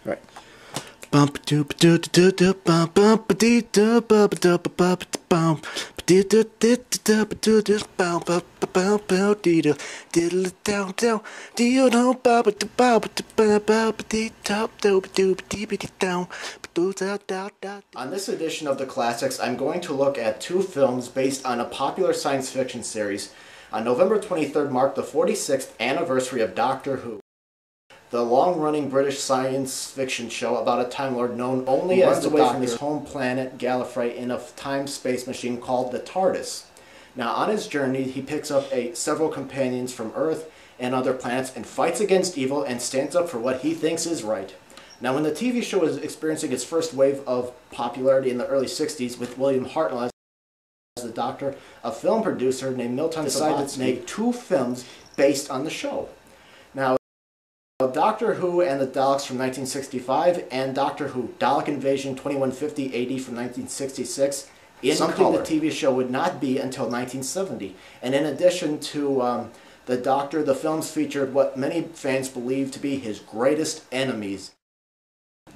Right. Bump doop doop doop doop bump bump dee doop bump doop bump bump dee doop doop doop doop bump bump bump bump dee doop diddle down down dee you know bump doop bump doop bump dee doop doop doop dee dee down doop doop doop. On this edition of the Classics, I'm going to look at two films based on a popular science fiction series. On November 23rd marked the 46th anniversary of Doctor Who, the long-running British science fiction show about a Time Lord known only as the Doctor from his home planet Gallifrey in a time-space machine called the TARDIS. Now, on his journey, he picks up several companions from Earth and other planets and fights against evil and stands up for what he thinks is right. Now, when the TV show was experiencing its first wave of popularity in the early 60s with William Hartnell as the Doctor, a film producer named Milton decided to make two films based on the show. Now, Doctor Who and the Daleks from 1965 and Doctor Who, Dalek Invasion 2150 AD from 1966, something the TV show would not be until 1970. And in addition to the Doctor, the films featured what many fans believe to be his greatest enemies,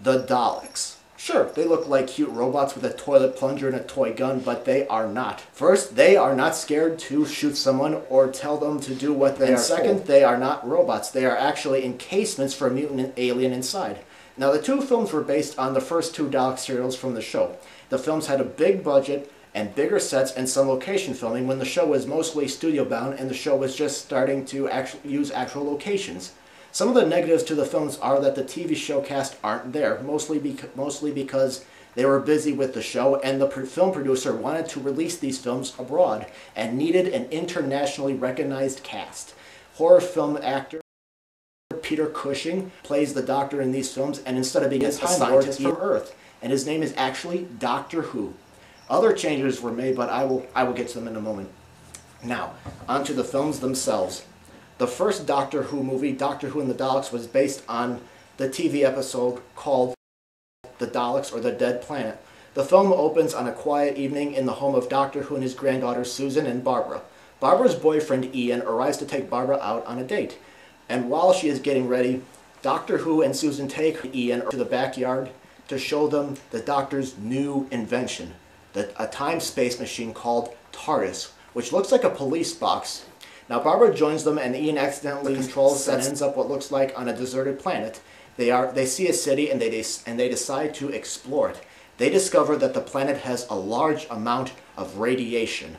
the Daleks. Sure, they look like cute robots with a toilet plunger and a toy gun, but they are not. First, they are not scared to shoot someone or tell them to do what they are told. Second, they are not robots. They are actually encasements for a mutant alien inside. Now, the two films were based on the first two Dalek serials from the show. The films had a big budget and bigger sets and some location filming when the show was mostly studio-bound and the show was just starting to use actual locations. Some of the negatives to the films are that the TV show cast aren't there, mostly because they were busy with the show and the film producer wanted to release these films abroad and needed an internationally recognized cast. Horror film actor Peter Cushing plays the Doctor in these films, and instead of being a scientist from Earth, and his name is actually Doctor Who. Other changes were made, but I will get to them in a moment. Now, onto the films themselves. The first Doctor Who movie, Doctor Who and the Daleks, was based on the TV episode called The Daleks, or The Dead Planet. The film opens on a quiet evening in the home of Doctor Who and his granddaughters Susan and Barbara. Barbara's boyfriend Ian arrives to take Barbara out on a date. And while she is getting ready, Doctor Who and Susan take Ian to the backyard to show them the Doctor's new invention, a time-space machine called TARDIS, which looks like a police box. Now, Barbara joins them, and Ian accidentally controls and ends up what looks like on a deserted planet. They see a city, and they decide to explore it. They discover that the planet has a large amount of radiation,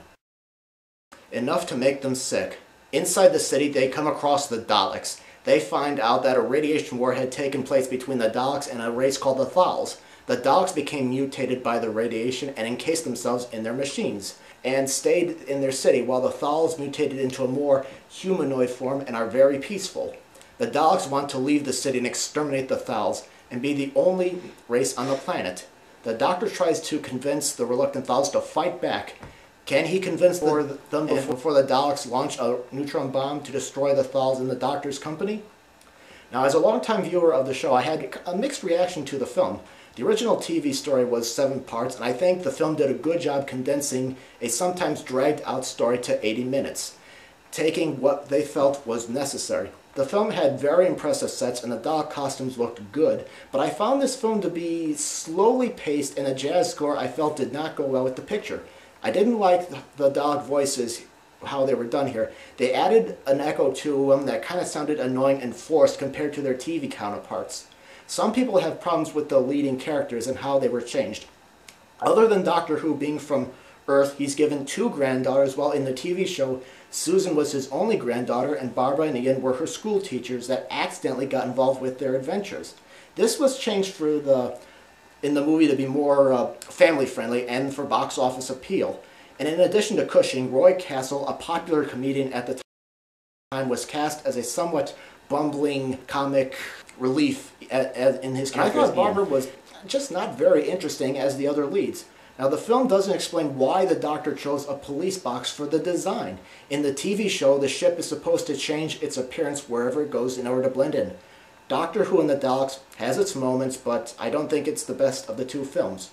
enough to make them sick. Inside the city, they come across the Daleks. They find out that a radiation war had taken place between the Daleks and a race called the Thals. The Daleks became mutated by the radiation and encased themselves in their machines and stayed in their city, while the Thals mutated into a more humanoid form and are very peaceful. The Daleks want to leave the city and exterminate the Thals and be the only race on the planet. The Doctor tries to convince the reluctant Thals to fight back. Can he convince them before the Daleks launch a neutron bomb to destroy the Thals in the Doctor's company? Now, as a longtime viewer of the show, I had a mixed reaction to the film. The original TV story was 7 parts, and I think the film did a good job condensing a sometimes dragged-out story to 80 minutes, taking what they felt was necessary. The film had very impressive sets, and the Dalek costumes looked good, but I found this film to be slowly paced, and the jazz score I felt did not go well with the picture. I didn't like the Dalek voices, how they were done here. They added an echo to them that kind of sounded annoying and forced compared to their TV counterparts. Some people have problems with the leading characters and how they were changed. Other than Doctor Who being from Earth, he's given 2 granddaughters, while in the TV show, Susan was his only granddaughter and Barbara and Ian were her school teachers that accidentally got involved with their adventures. This was changed in the movie to be more family-friendly and for box office appeal. And in addition to Cushing, Roy Castle, a popular comedian at the time, was cast as a somewhat bumbling comic relief in his character. I thought Barbara was just not very interesting as the other leads. Now, the film doesn't explain why the Doctor chose a police box for the design. In the TV show, the ship is supposed to change its appearance wherever it goes in order to blend in. Doctor Who and the Daleks has its moments, but I don't think it's the best of the two films.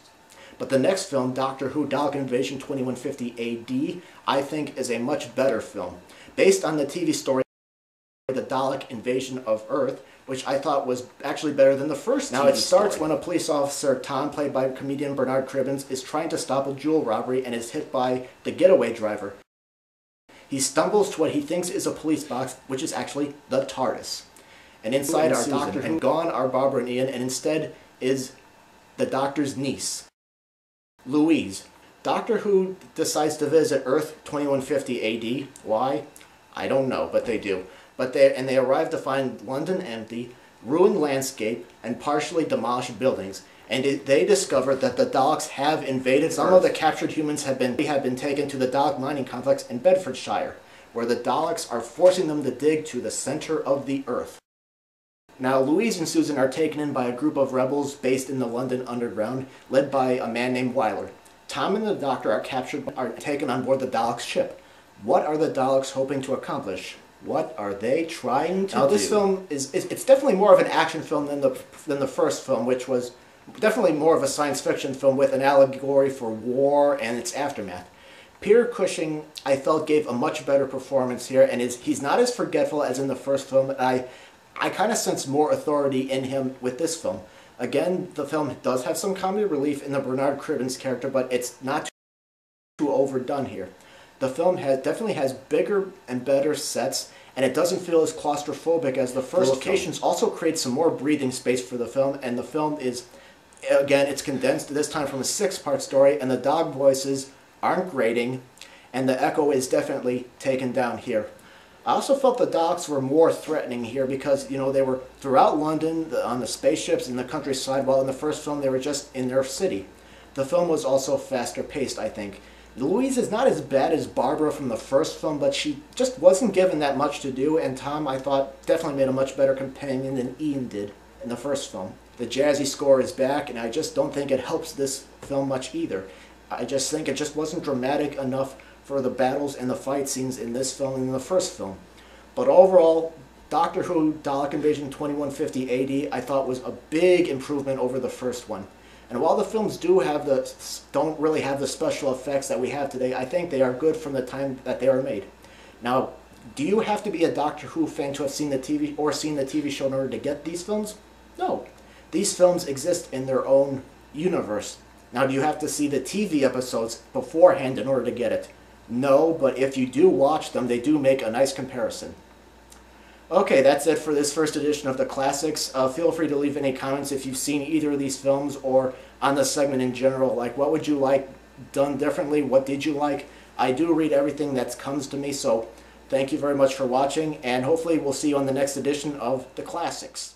But the next film, Doctor Who, Dalek Invasion 2150 AD, I think is a much better film. Based on the TV story The Dalek Invasion of Earth, which I thought was actually better than the first. Now, it starts when a police officer, Tom, played by comedian Bernard Cribbins, is trying to stop a jewel robbery and is hit by the getaway driver. He stumbles to what he thinks is a police box, which is actually the TARDIS. And inside are Doctor Who, and gone are Barbara and Ian, and instead is the Doctor's niece, Louise. Doctor Who decides to visit Earth 2150 AD. Why? I don't know, but they do. They arrive to find London empty, ruined landscape, and partially demolished buildings. And they discover that the Daleks have invaded. Some of the captured humans have been taken to the Dalek mining complex in Bedfordshire, where the Daleks are forcing them to dig to the center of the Earth. Now, Louise and Susan are taken in by a group of rebels based in the London Underground, led by a man named Wyler. Tom and the Doctor are taken on board the Daleks' ship. What are the Daleks hoping to accomplish? What are they trying to do? Now, this film it's definitely more of an action film than the first film, which was definitely more of a science fiction film with an allegory for war and its aftermath. Peter Cushing, I felt, gave a much better performance here, and he's not as forgetful as in the first film. I kind of sense more authority in him with this film. Again, the film does have some comedy relief in the Bernard Cribbins character, but it's not too overdone here. The film definitely has bigger and better sets, and it doesn't feel as claustrophobic as the first. The locations also create some more breathing space for the film, and the film is, again, it's condensed this time from a 6-part story, and the dog voices aren't grating, and the echo is definitely taken down here. I also felt the Daleks were more threatening here because, you know, they were throughout London, on the spaceships, in the countryside, while in the first film they were just in their city. The film was also faster paced, I think. Louise is not as bad as Barbara from the first film, but she just wasn't given that much to do, and Tom, I thought, definitely made a much better companion than Ian did in the first film. The jazzy score is back, and I just don't think it helps this film much either. I just think it just wasn't dramatic enough for the battles and the fight scenes in this film and in the first film. But overall, Doctor Who Dalek Invasion 2150 AD I thought was a big improvement over the first one. And while the films don't really have the special effects that we have today, I think they are good from the time that they were made. Now, do you have to be a Doctor Who fan to have seen the TV show in order to get these films? No. These films exist in their own universe. Now, do you have to see the TV episodes beforehand in order to get it? No, but if you do watch them, they do make a nice comparison. Okay, that's it for this first edition of the Classics. Feel free to leave any comments if you've seen either of these films or on the segment in general. Like, what would you like done differently? What did you like? I do read everything that comes to me, so thank you very much for watching, and hopefully we'll see you on the next edition of the Classics.